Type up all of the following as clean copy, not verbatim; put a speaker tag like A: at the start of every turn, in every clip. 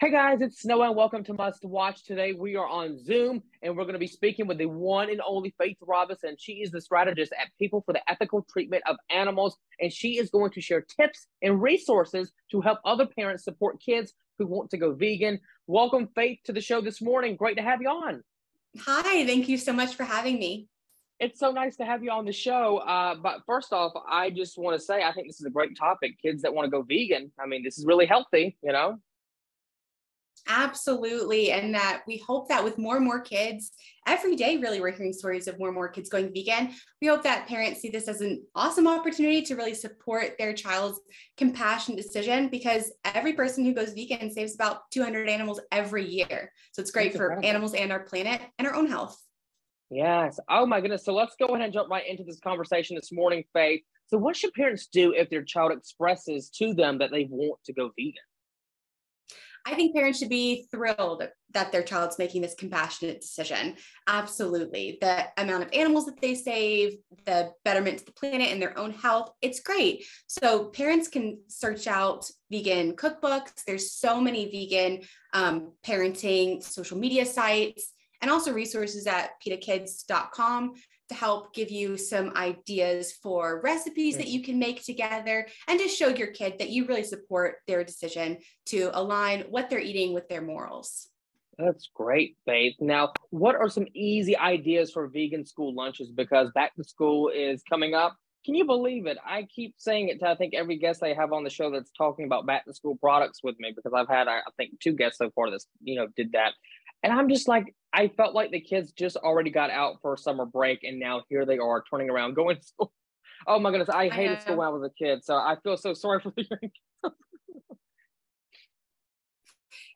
A: Hey guys, it's Snow and welcome to Must Watch. Today we are on Zoom and we're going to be speaking with the one and only Faith Robinson. She is the strategist at People for the Ethical Treatment of Animals, and she is going to share tips and resources to help other parents support kids who want to go vegan. Welcome, Faith, to the show this morning. Great to have you on.
B: Hi, thank you so much for having me.
A: It's so nice to have you on the show. But first off, I just want to say I think this is a great topic. Kids that want to go vegan. I mean, this is really healthy, you know?
B: Absolutely. And that we hope that with more and more kids, every day, really, we're hearing stories of more and more kids going vegan. We hope that parents see this as an awesome opportunity to really support their child's compassionate decision, because every person who goes vegan saves about 200 animals every year. So it's great for animals and our planet and our own health.
A: Yes. Oh my goodness. So let's go ahead and jump right into this conversation this morning, Faith. So what should parents do if their child expresses to them that they want to go vegan?
B: I think parents should be thrilled that their child's making this compassionate decision. Absolutely. The amount of animals that they save, the betterment to the planet and their own health, it's great. So parents can search out vegan cookbooks. There's so many vegan parenting social media sites, and also resources at petakids.com to help give you some ideas for recipes that you can make together, and to show your kid that you really support their decision to align what they're eating with their morals.
A: That's great, Faith. Now, what are some easy ideas for vegan school lunches? Because back to school is coming up. Can you believe it? I keep saying it to, I think, every guest I have on the show that's talking about back to school products with me, because I've had, I think, 2 guests so far that, did that. And I'm just like, I felt like the kids just already got out for summer break, and now here they are turning around, going to school. Oh my goodness, I hated school when I was a kid, so I feel so sorry for the young kids.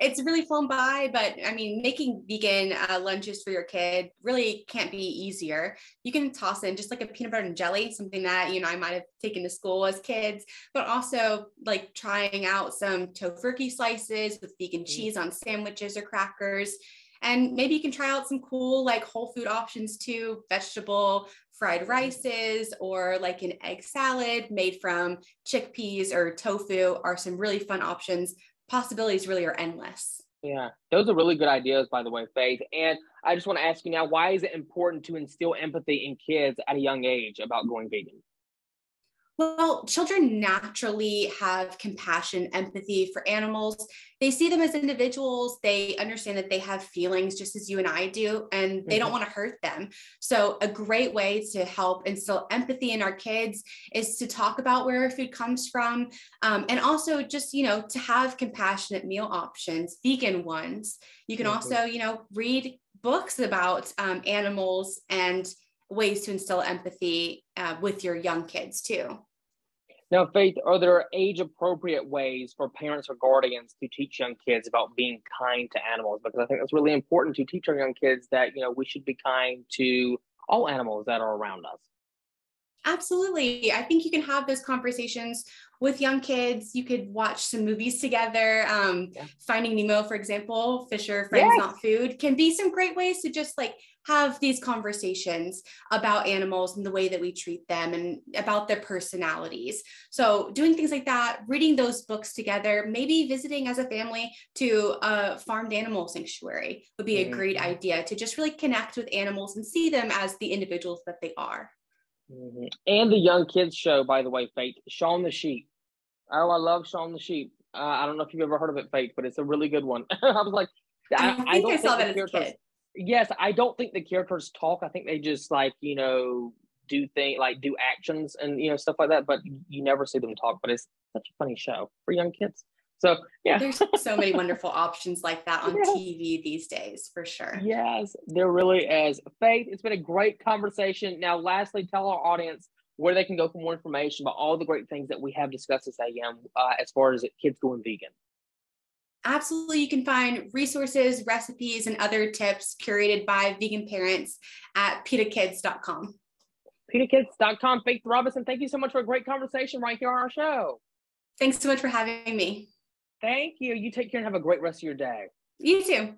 B: It's really flown by, but I mean, making vegan lunches for your kid really can't be easier. You can toss in just like a peanut butter and jelly, something that, I might have taken to school as kids, but also like trying out some tofurkey slices with vegan cheese on sandwiches or crackers. And maybe you can try out some cool, like whole food options too, vegetable fried rices, or like an egg salad made from chickpeas or tofu are some really fun options. Possibilities really are endless.
A: Yeah, those are really good ideas, by the way, Faith. And I just want to ask you now, why is it important to instill empathy in kids at a young age about going vegan?
B: Well, children naturally have compassion, empathy for animals. They see them as individuals. They understand that they have feelings just as you and I do, and they don't want to hurt them. So a great way to help instill empathy in our kids is to talk about where our food comes from. And also just, to have compassionate meal options, vegan ones. You can also, read books about animals and ways to instill empathy with your young kids too.
A: Now, Faith, are there age-appropriate ways for parents or guardians to teach young kids about being kind to animals? Because I think that's really important to teach our young kids that, we should be kind to all animals that are around us.
B: Absolutely. I think you can have those conversations with young kids. You could watch some movies together. Finding Nemo, for example, Fisher, Friends, Not Food, can be some great ways to just like have these conversations about animals and the way that we treat them and about their personalities. So doing things like that, reading those books together, maybe visiting as a family to a farmed animal sanctuary would be a great idea to just really connect with animals and see them as the individuals that they are.
A: And the young kids show, by the way, Faith, Shaun the Sheep. Oh, I love Shaun the Sheep. I don't know if you've ever heard of it, Faith, but it's a really good one. I was like,
B: I think I saw that as a kid.
A: Yes, I don't think the characters talk. I think they just do things like do actions and stuff like that. But you never see them talk. But it's such a funny show for young kids. So yeah,
B: there's so many wonderful options like that on TV these days, for sure.
A: Yes, there really is. Faith, it's been a great conversation. Now, lastly, tell our audience where they can go for more information about all the great things that we have discussed this AM as far as kids going vegan.
B: Absolutely. You can find resources, recipes, and other tips curated by vegan parents at petakids.com.
A: petakids.com. Faith Robinson, thank you so much for a great conversation right here on our show.
B: Thanks so much for having me.
A: Thank you. You take care and have a great rest of your day.
B: You too.